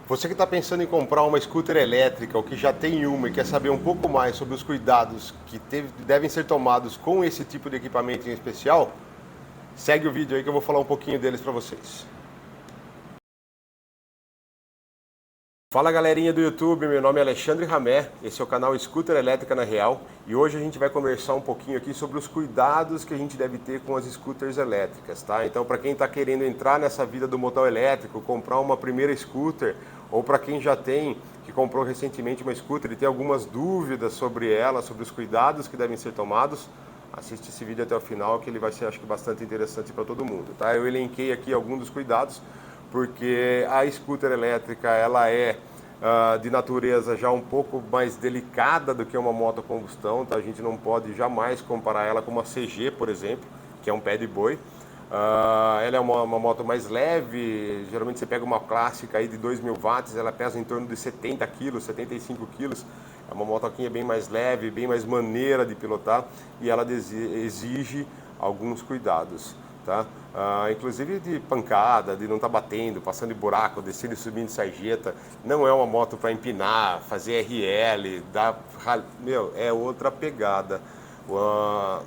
Você que está pensando em comprar uma scooter elétrica ou que já tem uma e quer saber um pouco mais sobre os cuidados que devem ser tomados com esse tipo de equipamento em especial, segue o vídeo aí que eu vou falar um pouquinho deles para vocês. Fala galerinha do YouTube, meu nome é Alexandre Ramé, esse é o canal Scooter Elétrica na Real e hoje a gente vai conversar um pouquinho aqui sobre os cuidados que a gente deve ter com as scooters elétricas, tá? Então para quem está querendo entrar nessa vida do motor elétrico, comprar uma primeira scooter ou para quem já tem, que comprou recentemente uma scooter e tem algumas dúvidas sobre ela, sobre os cuidados que devem ser tomados, assiste esse vídeo até o final que ele vai ser, acho que, bastante interessante para todo mundo, tá? Eu elenquei aqui alguns dos cuidados, porque a scooter elétrica ela é de natureza já um pouco mais delicada do que uma moto a combustão, tá? A gente não pode jamais comparar ela com uma CG, por exemplo, que é um pé de boi. Ela é uma moto mais leve, geralmente você pega uma clássica aí de 2.000 watts, ela pesa em torno de 70 quilos, 75 quilos. É uma motoquinha bem mais leve, bem mais maneira de pilotar e ela exige alguns cuidados, tá? Inclusive de pancada, de não estar batendo, passando em buraco, descendo e subindo sarjeta. Não é uma moto para empinar, fazer RL, meu, é outra pegada.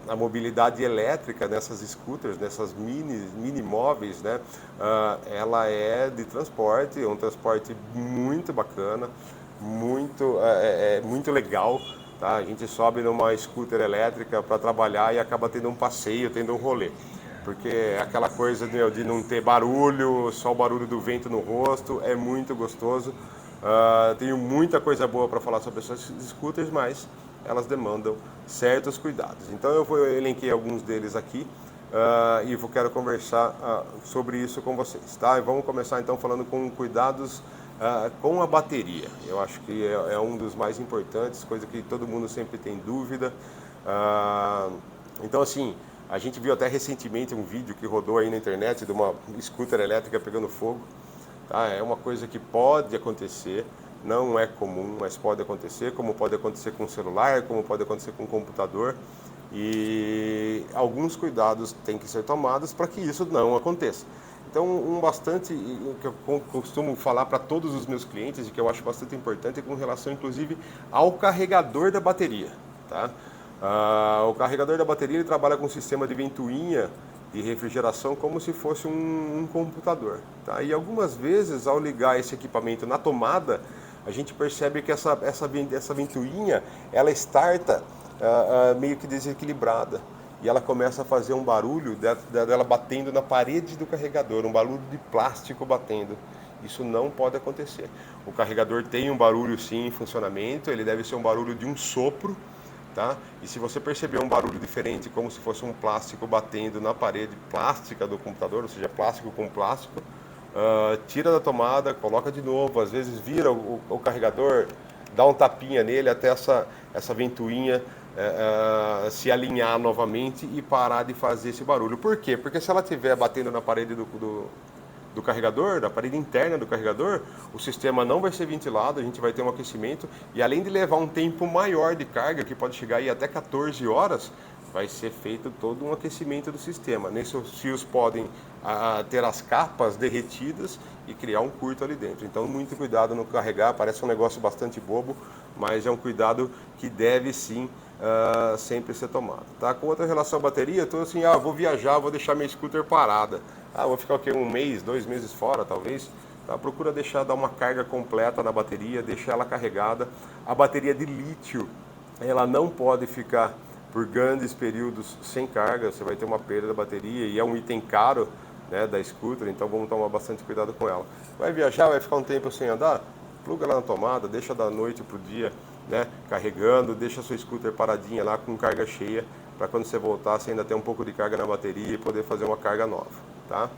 A mobilidade elétrica nessas scooters, nessas mini móveis, né? Ela é de transporte, é um transporte muito bacana, muito legal. Tá? A gente sobe numa scooter elétrica para trabalhar e acaba tendo um passeio, tendo um rolê. Porque aquela coisa de não ter barulho, só o barulho do vento no rosto, é muito gostoso. Tenho muita coisa boa para falar sobre essas scooters, mas elas demandam certos cuidados. Então eu elenquei alguns deles aqui e quero conversar sobre isso com vocês. Tá? E vamos começar então falando com cuidados com a bateria. Eu acho que é um dos mais importantes, coisa que todo mundo sempre tem dúvida. Então assim, a gente viu até recentemente um vídeo que rodou aí na internet de uma scooter elétrica pegando fogo. Tá? É uma coisa que pode acontecer, não é comum, mas pode acontecer, como pode acontecer com o celular, como pode acontecer com o computador. E alguns cuidados têm que ser tomados para que isso não aconteça. Então, que eu costumo falar para todos os meus clientes e que eu acho bastante importante é com relação, inclusive, ao carregador da bateria. Tá? O carregador da bateria ele trabalha com um sistema de ventoinha de refrigeração como se fosse um computador. Tá? E algumas vezes, ao ligar esse equipamento na tomada, a gente percebe que essa ventoinha ela starta meio que desequilibrada e ela começa a fazer um barulho dela batendo na parede do carregador, um barulho de plástico batendo. Isso não pode acontecer. O carregador tem um barulho sim em funcionamento, ele deve ser um barulho de um sopro, tá? E se você perceber um barulho diferente, como se fosse um plástico batendo na parede plástica do computador, ou seja, plástico com plástico, tira da tomada, coloca de novo, às vezes vira o carregador, dá um tapinha nele até essa ventoinha se alinhar novamente e parar de fazer esse barulho. Por quê? Porque se ela estiver batendo na parede do carregador, da parede interna do carregador, o sistema não vai ser ventilado, a gente vai ter um aquecimento e além de levar um tempo maior de carga, que pode chegar aí até 14 horas, vai ser feito todo um aquecimento do sistema. Nesses fios podem ter as capas derretidas e criar um curto ali dentro. Então, muito cuidado no carregar, parece um negócio bastante bobo, mas é um cuidado que deve sim sempre ser tomado. Tá? Com outra relação à bateria, estou assim, vou viajar, vou deixar minha scooter parada. Vou ficar o quê? Um mês, 2 meses fora, talvez. Tá? Procura dar uma carga completa na bateria, deixar ela carregada. A bateria de lítio, ela não pode ficar por grandes períodos sem carga, você vai ter uma perda da bateria e é um item caro, né, da scooter, então vamos tomar bastante cuidado com ela. Vai viajar, vai ficar um tempo sem andar? Pluga ela na tomada, deixa da noite para o dia, né, carregando, deixa a sua scooter paradinha lá com carga cheia, para quando você voltar você ainda ter um pouco de carga na bateria e poder fazer uma carga nova. Tá?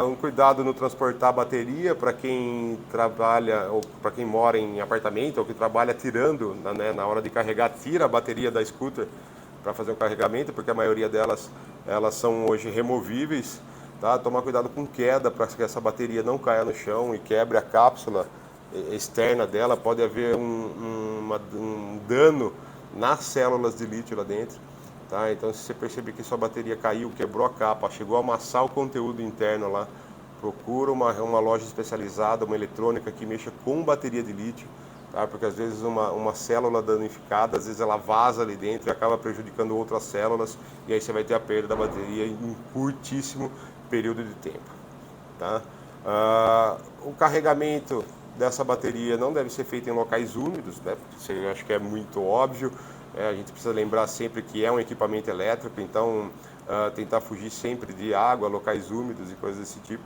Um cuidado no transportar a bateria para quem trabalha ou para quem mora em apartamento ou que trabalha tirando, né, na hora de carregar, tira a bateria da scooter para fazer o carregamento, porque a maioria delas elas são hoje removíveis. Tá? Tomar cuidado com queda para que essa bateria não caia no chão e quebre a cápsula externa dela, pode haver um dano nas células de lítio lá dentro. Tá? Então, se você perceber que sua bateria caiu, quebrou a capa, chegou a amassar o conteúdo interno lá, procura uma loja especializada, uma eletrônica que mexa com bateria de lítio, tá? Porque às vezes uma célula danificada, às vezes ela vaza ali dentro e acaba prejudicando outras células, e aí você vai ter a perda da bateria em um curtíssimo período de tempo, tá? O carregamento dessa bateria não deve ser feito em locais úmidos, né? Isso eu acho que é muito óbvio. A gente precisa lembrar sempre que é um equipamento elétrico, então tentar fugir sempre de água, locais úmidos e coisas desse tipo.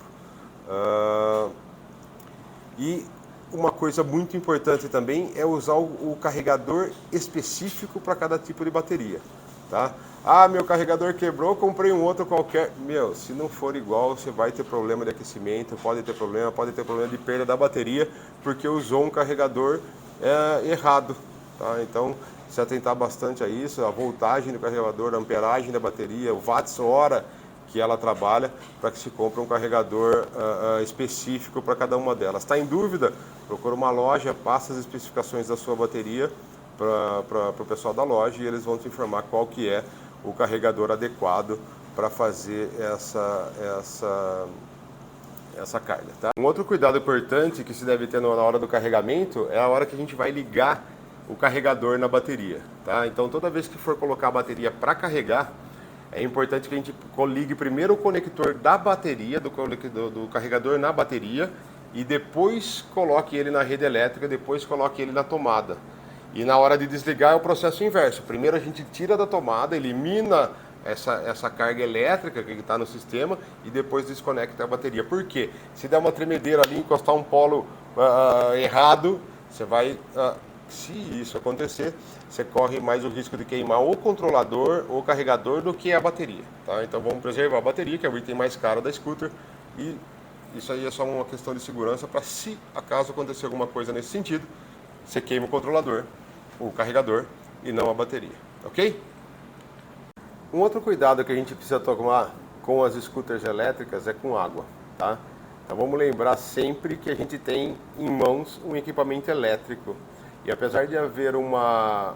E uma coisa muito importante também é usar o carregador específico para cada tipo de bateria, tá? Meu carregador quebrou, comprei um outro qualquer. Se não for igual, você vai ter problema de aquecimento, pode ter problema de perda da bateria, porque usou um carregador errado, tá? Então, se atentar bastante a isso, a voltagem do carregador, a amperagem da bateria, o watts-hora que ela trabalha, para que se compre um carregador específico para cada uma delas. Está em dúvida? Procura uma loja, passa as especificações da sua bateria para o pessoal da loja, e eles vão te informar qual que é o carregador adequado para fazer essa carga, tá? Um outro cuidado importante que se deve ter na hora do carregamento é a hora que a gente vai ligar o carregador na bateria, tá? Então, toda vez que for colocar a bateria para carregar, é importante que a gente ligue primeiro o conector da bateria, do carregador na bateria, e depois coloque ele na rede elétrica, depois coloque ele na tomada. E na hora de desligar é o processo inverso. Primeiro a gente tira da tomada, elimina essa carga elétrica que está no sistema, e depois desconecta a bateria. Por quê? Se der uma tremedeira ali, encostar um polo errado, você vai... se isso acontecer, você corre mais o risco de queimar o controlador ou o carregador do que a bateria, tá? Então vamos preservar a bateria, que é o item mais caro da scooter, e isso aí é só uma questão de segurança para, se acaso acontecer alguma coisa nesse sentido, você queima o controlador, o carregador, e não a bateria, ok? Um outro cuidado que a gente precisa tomar com as scooters elétricas é com água, tá? Então vamos lembrar sempre que a gente tem em mãos um equipamento elétrico. E apesar de haver uma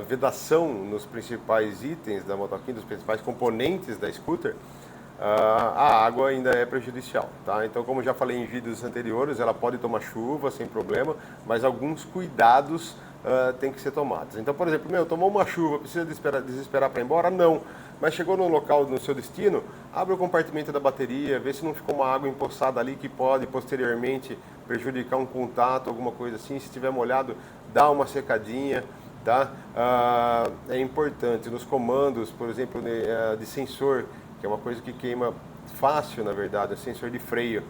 vedação nos principais itens da motoquinha, dos principais componentes da scooter, a água ainda é prejudicial, tá? Então, como já falei em vídeos anteriores, ela pode tomar chuva sem problema, mas alguns cuidados têm que ser tomados. Então, por exemplo, tomou uma chuva, precisa desesperar para ir embora? Não. Mas chegou no local, no seu destino, abre o compartimento da bateria, vê se não ficou uma água empoçada ali que pode posteriormente prejudicar um contato, alguma coisa assim. Se estiver molhado, dá uma secadinha, tá? É importante nos comandos, por exemplo, de sensor, que é uma coisa que queima fácil, na verdade, é sensor de freio.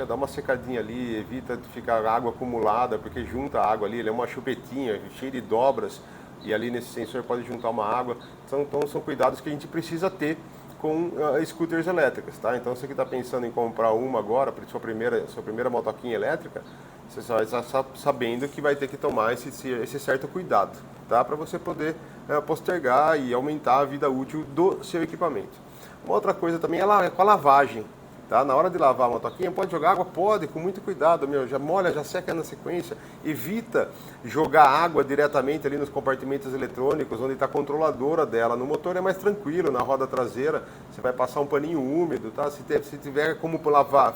Dá uma secadinha ali, evita de ficar água acumulada, porque junta a água ali, ele é uma chupetinha cheia de dobras, e ali nesse sensor pode juntar uma água. Então são cuidados que a gente precisa ter com scooters elétricas, tá? Então, você que está pensando em comprar uma agora, para sua primeira motoquinha elétrica, você só está sabendo que vai ter que tomar esse certo cuidado, tá? Para você poder postergar e aumentar a vida útil do seu equipamento. Uma outra coisa também é com a lavagem, tá? Na hora de lavar a motoquinha, pode jogar água? Pode, com muito cuidado, já molha, já seca na sequência. Evita jogar água diretamente ali nos compartimentos eletrônicos, onde está a controladora dela. No motor é mais tranquilo, na roda traseira você vai passar um paninho úmido, tá? Se tiver como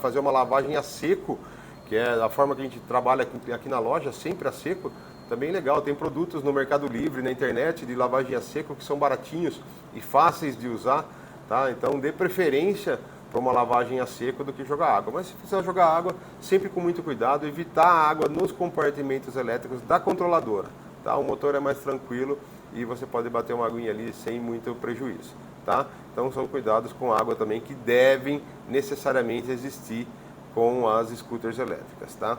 fazer uma lavagem a seco, que é a forma que a gente trabalha aqui na loja, sempre a seco, também legal. Tem produtos no Mercado Livre, na internet, de lavagem a seco, que são baratinhos e fáceis de usar, tá? Então dê preferência para uma lavagem a seco do que jogar água. Mas se precisar jogar água, sempre com muito cuidado, evitar a água nos compartimentos elétricos da controladora, tá? O motor é mais tranquilo e você pode bater uma aguinha ali sem muito prejuízo, tá? Então são cuidados com água também que devem necessariamente existir com as scooters elétricas, tá?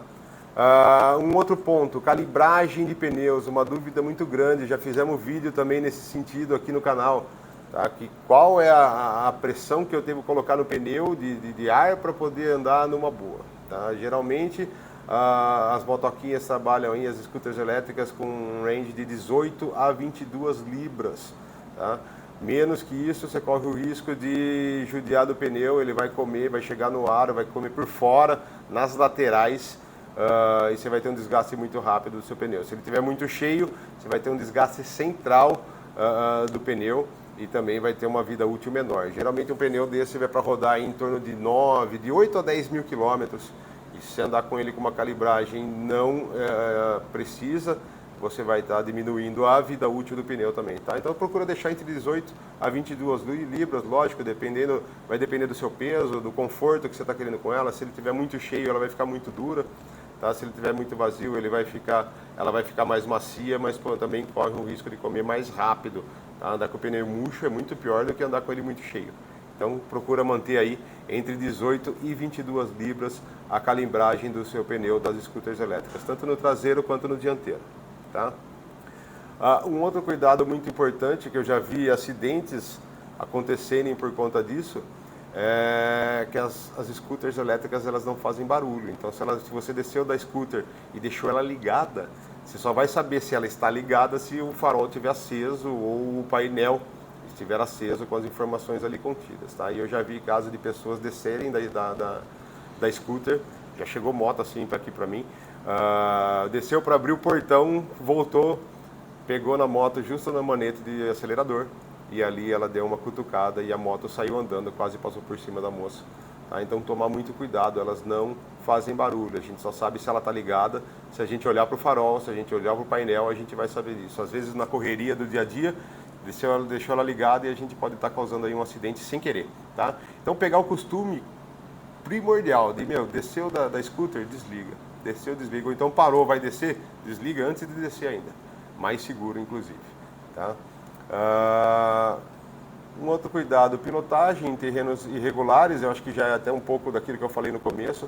Um outro ponto, calibragem de pneus, uma dúvida muito grande, já fizemos vídeo também nesse sentido aqui no canal. Tá? Qual é a pressão que eu devo colocar no pneu de ar para poder andar numa boa, tá? Geralmente as motoquinhas trabalham as scooters elétricas com um range de 18 a 22 libras, tá? Menos que isso, você corre o risco de judiar do pneu, ele vai comer, vai chegar no aro, vai comer por fora, nas laterais, e você vai ter um desgaste muito rápido do seu pneu. Se ele estiver muito cheio, você vai ter um desgaste central do pneu, e também vai ter uma vida útil menor. Geralmente um pneu desse vai para rodar em torno de 8 a 10 mil quilômetros, e se andar com ele com uma calibragem não precisa, você vai estar diminuindo a vida útil do pneu também, tá? Então procura deixar entre 18 a 22 libras, lógico, vai depender do seu peso, do conforto que você está querendo com ela. Se ele estiver muito cheio, ela vai ficar muito dura, tá? Se ele estiver muito vazio, ela vai ficar mais macia, mas também corre o risco de comer mais rápido, tá? Andar com o pneu murcho é muito pior do que andar com ele muito cheio. Então procura manter aí entre 18 e 22 libras a calibragem do seu pneu das scooters elétricas, tanto no traseiro quanto no dianteiro. Tá? Um outro cuidado muito importante, que eu já vi acidentes acontecerem por conta disso, é que as scooters elétricas elas não fazem barulho. Então se você desceu da scooter e deixou ela ligada, você só vai saber se ela está ligada se o farol estiver aceso ou o painel estiver aceso com as informações ali contidas. Tá? E eu já vi casos de pessoas descerem da scooter, já chegou moto assim aqui para mim, desceu para abrir o portão, voltou, pegou na moto justo na manete de acelerador, e ali ela deu uma cutucada e a moto saiu andando, quase passou por cima da moça. Tá? Então tomar muito cuidado, elas não fazem barulho, a gente só sabe se ela está ligada se a gente olhar para o farol, se a gente olhar para o painel, a gente vai saber disso. Às vezes na correria do dia a dia, deixou ela ligada e a gente pode estar causando aí um acidente sem querer. Tá? Então pegar o costume primordial de, desceu da scooter, desliga. Desceu, desliga, ou então parou, vai descer, desliga antes de descer ainda. Mais seguro, inclusive. Tá? Um outro cuidado, pilotagem em terrenos irregulares, eu acho que já é até um pouco daquilo que eu falei no começo.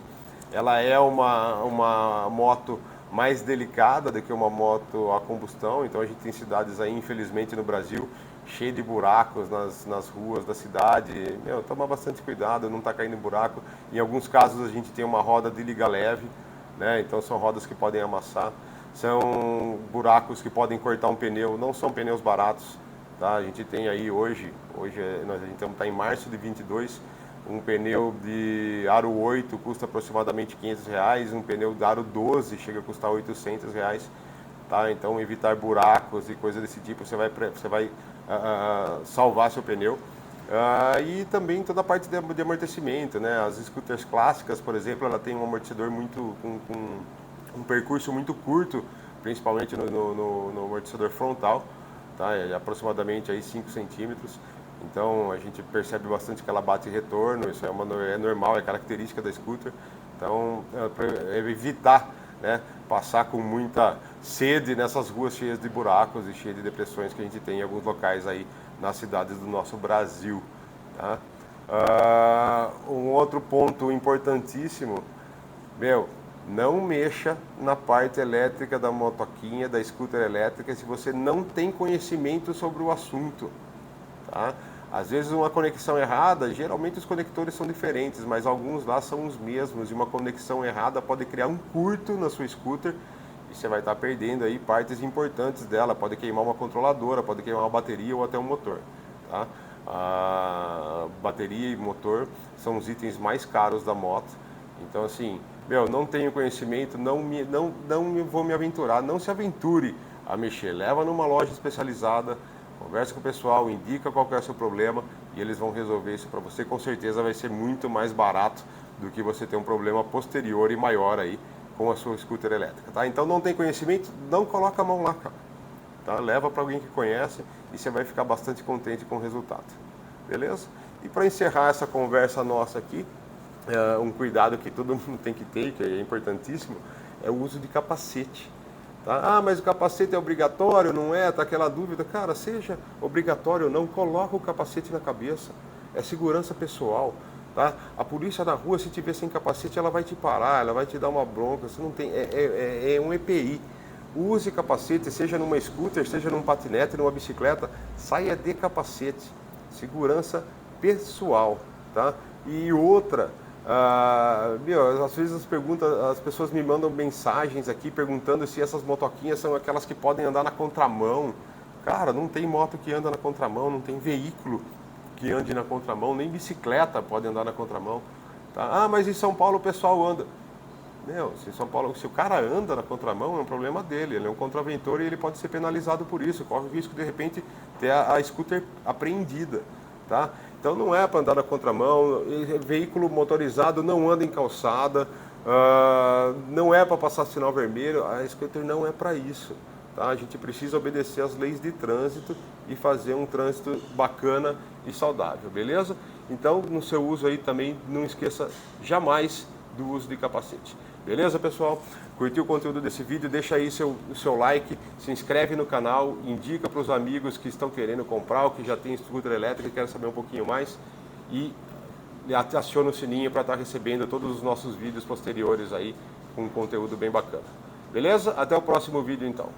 Ela é uma moto mais delicada do que uma moto a combustão, então a gente tem cidades aí, infelizmente, no Brasil, cheio de buracos nas ruas da cidade. Toma bastante cuidado, não está caindo em buraco. Em alguns casos a gente tem uma roda de liga leve, né? Então são rodas que podem amassar, são buracos que podem cortar um pneu, não são pneus baratos, tá? A gente tem aí hoje a gente está em março de 22, um pneu de aro 8 custa aproximadamente R$500, um pneu de aro 12 chega a custar R$800, tá? Então evitar buracos e coisas desse tipo, você vai salvar seu pneu. E também toda a parte de amortecimento, né? As scooters clássicas, por exemplo, ela tem um amortecedor com um percurso muito curto, principalmente no amortecedor frontal, tá? É aproximadamente aí 5 centímetros. Então a gente percebe bastante que ela bate retorno, isso é normal, é característica da scooter. Então é evitar, né, passar com muita sede nessas ruas cheias de buracos e cheias de depressões que a gente tem em alguns locais aí nas cidades do nosso Brasil. Tá? Um outro ponto importantíssimo, não mexa na parte elétrica da motoquinha, da scooter elétrica, se você não tem conhecimento sobre o assunto. Tá? Às vezes uma conexão errada, geralmente os conectores são diferentes, mas alguns lá são os mesmos, e uma conexão errada pode criar um curto na sua scooter e você vai estar perdendo aí partes importantes dela, pode queimar uma controladora, pode queimar uma bateria ou até um motor. Tá? A bateria e motor são os itens mais caros da moto, então assim, não tenho conhecimento, não vou me aventurar, não se aventure a mexer, leva numa loja especializada, conversa com o pessoal, indica qual que é o seu problema e eles vão resolver isso para você. Com certeza vai ser muito mais barato do que você ter um problema posterior e maior aí com a sua scooter elétrica, tá? Então não tem conhecimento, não coloca a mão lá, cara. Tá? Leva para alguém que conhece e você vai ficar bastante contente com o resultado. Beleza? E para encerrar essa conversa nossa aqui, um cuidado que todo mundo tem que ter, que é importantíssimo, é o uso de capacete. Tá? Mas o capacete é obrigatório, não é? Tá aquela dúvida. Cara, seja obrigatório ou não, coloca o capacete na cabeça. É segurança pessoal. Tá? A polícia na rua, se tiver sem capacete, ela vai te parar, ela vai te dar uma bronca. Você não tem, é um EPI. Use capacete, seja numa scooter, seja num patinete, numa bicicleta, saia de capacete. Segurança pessoal. Tá? E outra... às vezes as pessoas me mandam mensagens aqui perguntando se essas motoquinhas são aquelas que podem andar na contramão. Cara, não tem moto que anda na contramão, não tem veículo que ande na contramão, nem bicicleta pode andar na contramão. Tá? Mas em São Paulo o pessoal anda. Se em São Paulo, se o cara anda na contramão, é um problema dele, ele é um contraventor e ele pode ser penalizado por isso, corre o risco de repente ter a scooter apreendida, tá? Então não é para andar na contramão, veículo motorizado não anda em calçada, não é para passar sinal vermelho, a scooter não é para isso. Tá? A gente precisa obedecer às leis de trânsito e fazer um trânsito bacana e saudável, beleza? Então no seu uso aí também não esqueça jamais do uso de capacete. Beleza, pessoal? Curtiu o conteúdo desse vídeo? Deixa aí o seu like, se inscreve no canal, indica para os amigos que estão querendo comprar ou que já tem scooter elétrica e querem saber um pouquinho mais e aciona o sininho para estar recebendo todos os nossos vídeos posteriores aí com um conteúdo bem bacana. Beleza? Até o próximo vídeo então.